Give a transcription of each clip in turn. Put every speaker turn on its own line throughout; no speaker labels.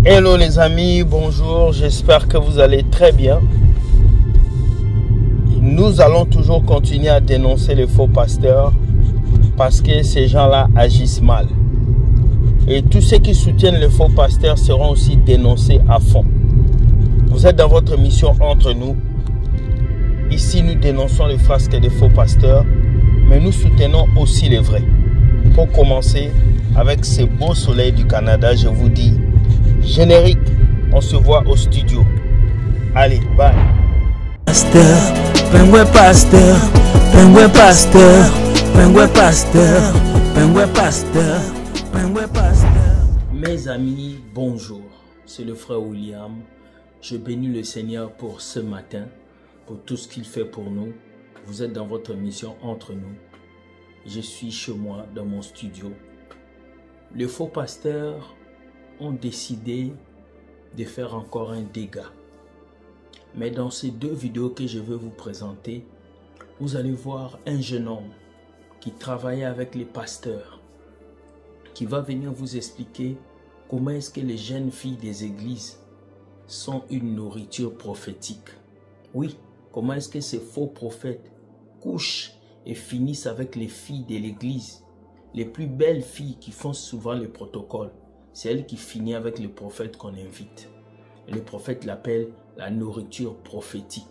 Hello les amis, bonjour, j'espère que vous allez très bien. Nous allons toujours continuer à dénoncer les faux pasteurs parce que ces gens-là agissent mal. Et tous ceux qui soutiennent les faux pasteurs seront aussi dénoncés à fond. Vous êtes dans votre mission entre nous. Ici, nous dénonçons les frasques des faux pasteurs, mais nous soutenons aussi les vrais. Pour commencer, avec ce beau soleil du Canada, je vous dis générique, on se voit au studio. Allez, bye.
Pasteur, pengue pasteur, pengue pasteur, pengue pasteur, pengue pasteur, pengue pasteur.
Mes amis, bonjour. C'est le frère William. Je bénis le Seigneur pour ce matin, pour tout ce qu'il fait pour nous. Vous êtes dans votre mission entre nous. Je suis chez moi, dans mon studio. Les faux pasteurs ont décidé de faire encore un dégât. Mais dans ces deux vidéos que je vais vous présenter, vous allez voir un jeune homme qui travaillait avec les pasteurs, qui va venir vous expliquer comment est-ce que les jeunes filles des églises sont une nourriture prophétique. Oui, comment est-ce que ces faux prophètes couchent et finissent avec les filles de l'église. Les plus belles filles qui font souvent le protocole, c'est elle qui finit avec le prophète qu'on invite. Et le prophète l'appelle la nourriture prophétique.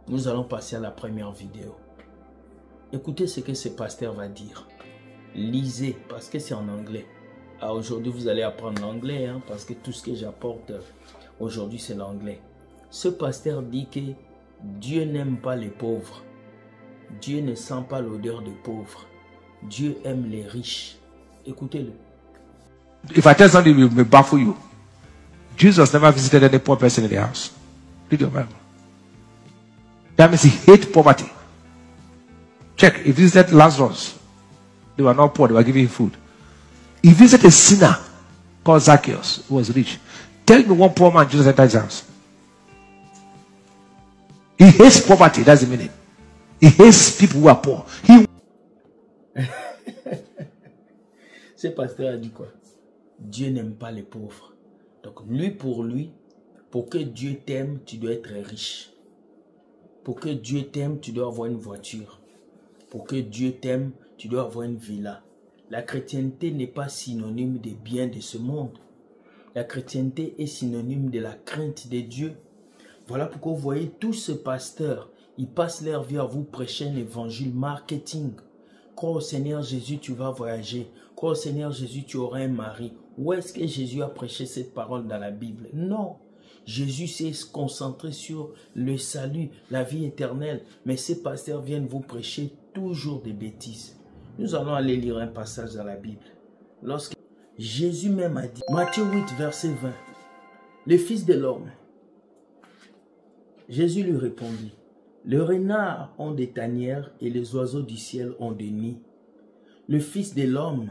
Nous allons passer à la première vidéo. Écoutez ce que ce pasteur va dire. Lisez, parce que c'est en anglais. Aujourd'hui, vous allez apprendre l'anglais, parce que tout ce que j'apporte aujourd'hui, c'est l'anglais. Ce pasteur dit que Dieu n'aime pas les pauvres. Dieu ne sent pas l'odeur des pauvres. Dieu aime les riches. Écoutez-le.
If I tell something, it will baffle you. Jesus never visited any poor person in the house. Read your Bible. That means he hates poverty. Check. He visited Lazarus. They were not poor. They were giving him food. He visited a sinner called Zacchaeus, who was rich. Tell me one poor man Jesus entered his house. He hates poverty. That's the meaning. He hates people who are poor.
Ce pasteur a dit quoi? Dieu n'aime pas les pauvres. Donc lui, pour que Dieu t'aime, tu dois être riche. Pour que Dieu t'aime, tu dois avoir une voiture. Pour que Dieu t'aime, tu dois avoir une villa. La chrétienté n'est pas synonyme des biens de ce monde. La chrétienté est synonyme de la crainte de Dieu. Voilà pourquoi vous voyez tous ces pasteurs, ils passent leur vie à vous prêcher un évangile marketing. Crois au Seigneur Jésus, tu vas voyager. Crois au Seigneur Jésus, tu auras un mari. Où est-ce que Jésus a prêché cette parole dans la Bible? Non. Jésus s'est concentré sur le salut, la vie éternelle. Mais ces pasteurs viennent vous prêcher toujours des bêtises. Nous allons aller lire un passage dans la Bible. Lorsque Jésus même a dit, Matthieu 8, verset 20, le Fils de l'homme. Jésus lui répondit, les renards ont des tanières et les oiseaux du ciel ont des nids. Le Fils de l'homme,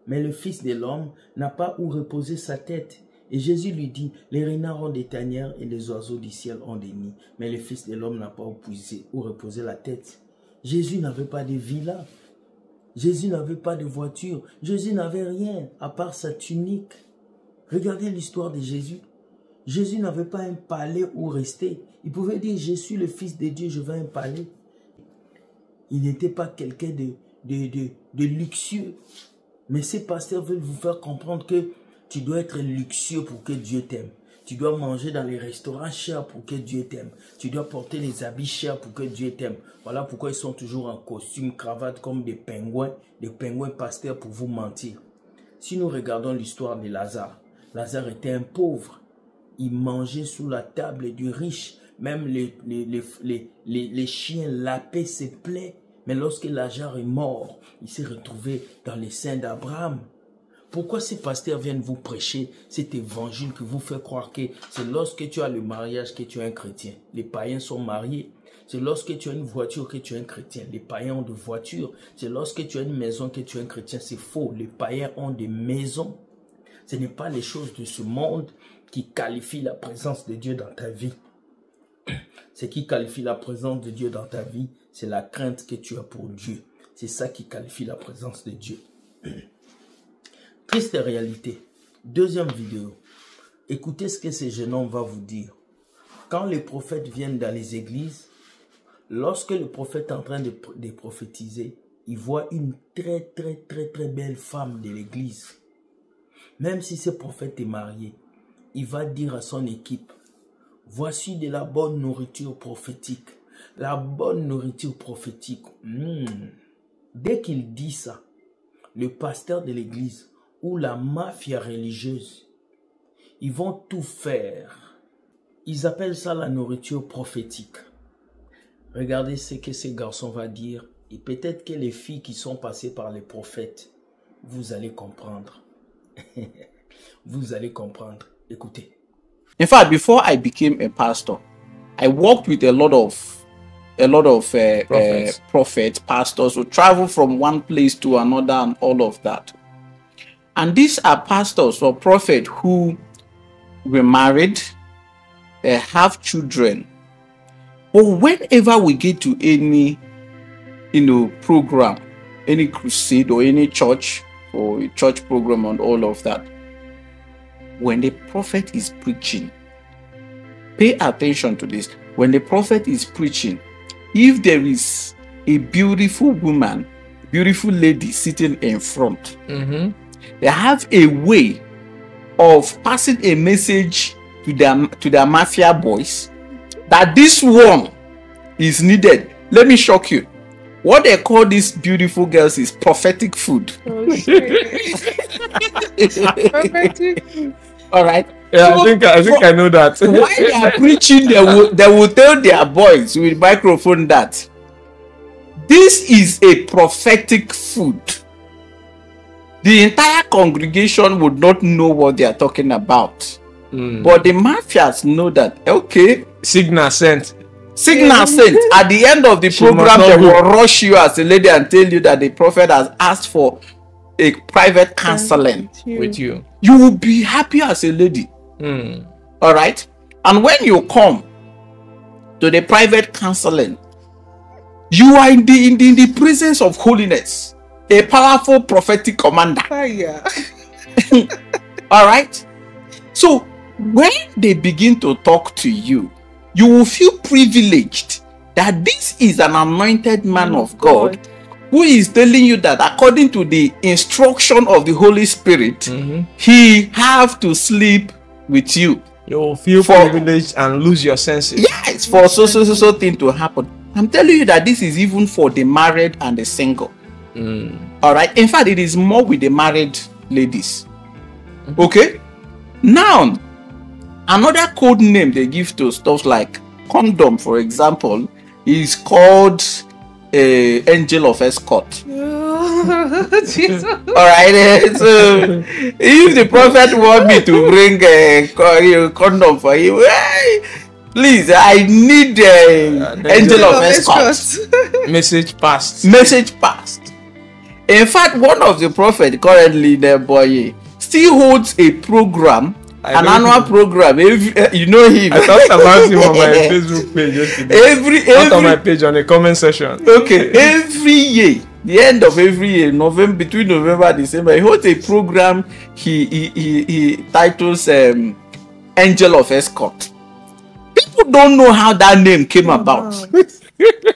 mais le Fils de l'homme n'a pas où reposer sa tête. Et Jésus lui dit, les renards ont des tanières et les oiseaux du ciel ont des nids. Mais le Fils de l'homme n'a pas où reposer la tête. Jésus n'avait pas de villa. Jésus n'avait pas de voiture. Jésus n'avait rien à part sa tunique. Regardez l'histoire de Jésus. Jésus n'avait pas un palais où rester. Il pouvait dire, je suis le Fils de Dieu, je veux un palais. Il n'était pas quelqu'un de luxueux. Mais ces pasteurs veulent vous faire comprendre que tu dois être luxueux pour que Dieu t'aime. Tu dois manger dans les restaurants chers pour que Dieu t'aime. Tu dois porter les habits chers pour que Dieu t'aime. Voilà pourquoi ils sont toujours en costume, cravate comme des pingouins pasteurs pour vous mentir. Si nous regardons l'histoire de Lazare, Lazare était un pauvre. Il mangeait sous la table du riche. Même les chiens lapaient ses plaies. Mais lorsque Lazare est mort, il s'est retrouvé dans les seins d'Abraham. Pourquoi ces pasteurs viennent vous prêcher cet évangile qui vous fait croire que c'est lorsque tu as le mariage que tu es un chrétien? Les païens sont mariés. C'est lorsque tu as une voiture que tu es un chrétien. Les païens ont des voitures. C'est lorsque tu as une maison que tu es un chrétien. C'est faux. Les païens ont des maisons. Ce n'est pas les choses de ce monde qui qualifient la présence de Dieu dans ta vie. Ce qui qualifie la présence de Dieu dans ta vie, c'est la crainte que tu as pour Dieu. C'est ça qui qualifie la présence de Dieu. Triste réalité. Deuxième vidéo. Écoutez ce que ces jeunes hommes vont vous dire. Quand les prophètes viennent dans les églises, lorsque le prophète est en train de prophétiser, il voit une très belle femme de l'église. Même si ce prophète est marié, il va dire à son équipe, voici de la bonne nourriture prophétique. La bonne nourriture prophétique. Dès qu'il dit ça, le pasteur de l'église ou la mafia religieuse, ils vont tout faire. Ils appellent ça la nourriture prophétique. Regardez ce que ces garçons vont dire. Et peut-être que les filles qui sont passées par les prophètes, vous allez comprendre. Vous allez comprendre. Écoutez.
In fact, before I became a pastor, I worked with a lot of prophets, pastors who travel from one place to another and all of that. And these are pastors or prophets who were married, have children. But whenever we get to any program, any crusade or any church or a church program and all of that, when the prophet is preaching, pay attention to this. When the prophet is preaching, if there is a beautiful woman, beautiful lady sitting in front, they have a way of passing a message to their mafia boys that this one is needed. Let me shock you. What they call these beautiful girls is prophetic food.
Oh, shit. Prophetic.
All right.
Yeah,
So,
I think I know that.
while they are preaching, they will tell their boys with microphone that this is a prophetic food. The entire congregation would not know what they are talking about. But the mafias know that, okay,
Signal sent.
signal sent. At the end of the
She
program,
must
they
not
will
go.
rush you as a lady and tell you that the prophet has asked for a private counseling.
With you.
You will be happy as a lady. All right. And when you come to the private counseling, you are in the presence of holiness, a powerful prophetic commander.
Fire.
All right. So when they begin to talk to you, you will feel privileged that this is an anointed man of God who is telling you that according to the instruction of the Holy Spirit, he have to sleep with you.
You will feel privileged and lose your senses.
Yes, for so thing to happen. I'm telling you that this is even for the married and the single. All right. In fact, it is more with the married ladies. Okay. Now, another code name they give to stuff like condom, for example, is called angel of escort.
Jesus.
All right. So if the prophet want me to bring a condom for him, hey, please, I need angel of escort.
Message passed.
Message passed. In fact, one of the prophets currently, the boy, still holds a program, an annual program. You know him.
I talked about him on my Facebook page yesterday. Not on my page, on the comment section.
Okay, every year, the end of every year, between November and December, he holds a program. He titles Angel of Escort. People don't know how that name came about.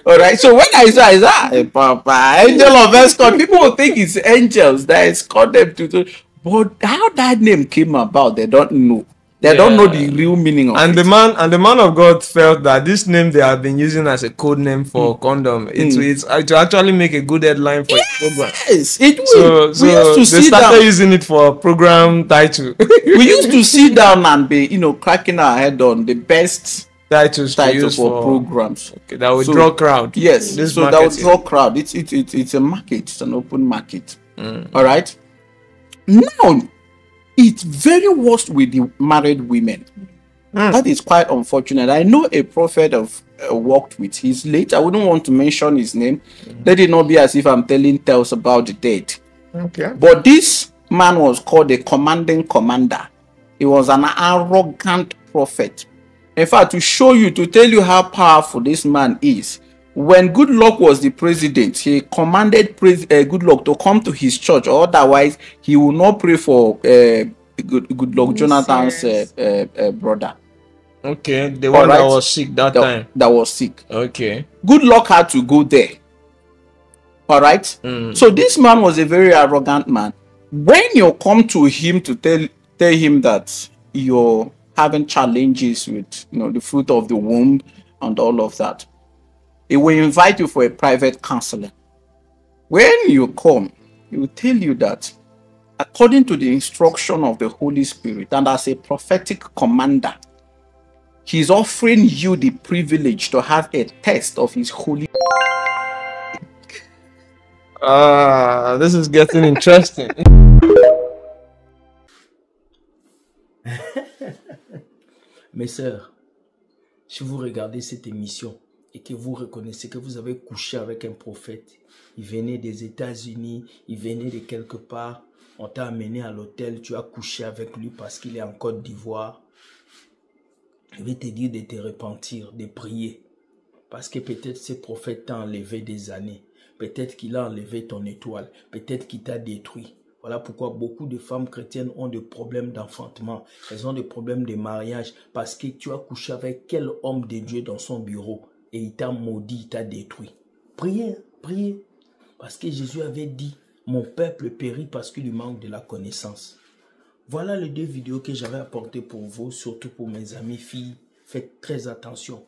All right, so when I saw Papa, Angel of Escort, people will think it's angels that escort them to. But how that name came about, they don't know. They don't know the real meaning of it.
The man of God felt that this name they have been using as a code name for condom. It's to actually make a good headline for a program.
Yes, it will.
So
we used to
they
sit
started
down.
using it for a program title.
We used to sit down and be, cracking our head on the best
Titles to
title
use
for programs.
Okay, that will draw crowd.
Yes,
This
so that will
marketing.
draw crowd. It's a market. It's an open market. All right. Now, it's very worse with the married women. That is quite unfortunate. I know a prophet I've worked with. He's late. I wouldn't want to mention his name. Let it not be as if I'm telling tales about the dead.
Okay.
But this man was called a commanding commander. He was an arrogant prophet. In fact, to show you, to tell you how powerful this man is, when Goodluck was the president, he commanded Goodluck to come to his church, or otherwise he will not pray for Good Luck Jonathan's brother.
Okay, the one that was sick that time.
That was sick.
Okay.
Good Luck had to go there. All right. So this man was a very arrogant man. When you come to him to tell him that you're having challenges with, you know, the fruit of the womb and all of that, he will invite you for a private counseling. When you come, he will tell you that according to the instruction of the Holy Spirit and as a prophetic commander, he's offering you the privilege to have a test of his holy.
This is getting interesting.
Mes sœurs, si vous regardez cette émission et que vous reconnaissez que vous avez couché avec un prophète, il venait des États-Unis, il venait de quelque part, on t'a amené à l'hôtel, tu as couché avec lui parce qu'il est en Côte d'Ivoire, je vais te dire de te repentir, de prier. Parce que peut-être ce prophète t'a enlevé des années. Peut-être qu'il a enlevé ton étoile. Peut-être qu'il t'a détruit. Voilà pourquoi beaucoup de femmes chrétiennes ont des problèmes d'enfantement. Elles ont des problèmes de mariage. Parce que tu as couché avec quel homme de Dieu dans son bureau. Et il t'a maudit, il t'a détruit. Priez, priez. Parce que Jésus avait dit, mon peuple périt parce qu'il lui manque de la connaissance. Voilà les 2 vidéos que j'avais apportées pour vous, surtout pour mes amis filles. Faites très attention.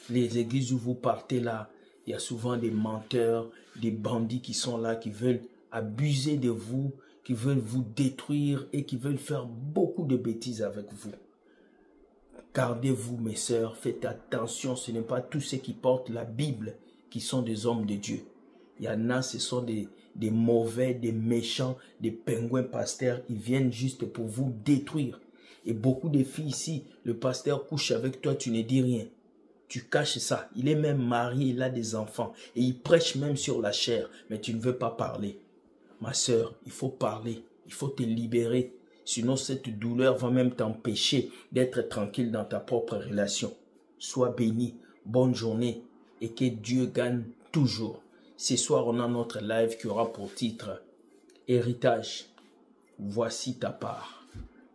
Les églises où vous partez là, il y a souvent des menteurs, des bandits qui sont là, qui veulent abuser de vous, qui veulent vous détruire et qui veulent faire beaucoup de bêtises avec vous. Gardez-vous, mes sœurs, faites attention, ce n'est pas tous ceux qui portent la Bible qui sont des hommes de Dieu. Il y en a, ce sont des mauvais, des méchants, des pingouins pasteurs, ils viennent juste pour vous détruire. Et beaucoup de filles ici, le pasteur couche avec toi, tu ne dis rien. Tu caches ça. Il est même marié, il a des enfants. Et il prêche même sur la chair. Mais tu ne veux pas parler. Ma sœur, il faut parler. Il faut te libérer. Sinon, cette douleur va même t'empêcher d'être tranquille dans ta propre relation. Sois béni. Bonne journée. Et que Dieu gagne toujours. Ce soir, on a notre live qui aura pour titre Héritage. Voici ta part.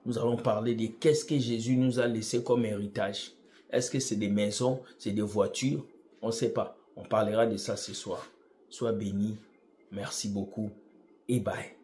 Nous allons parler de qu'est-ce que Jésus nous a laissé comme héritage. Est-ce que c'est des maisons, c'est des voitures? On ne sait pas. On parlera de ça ce soir. Sois béni. Merci beaucoup et bye.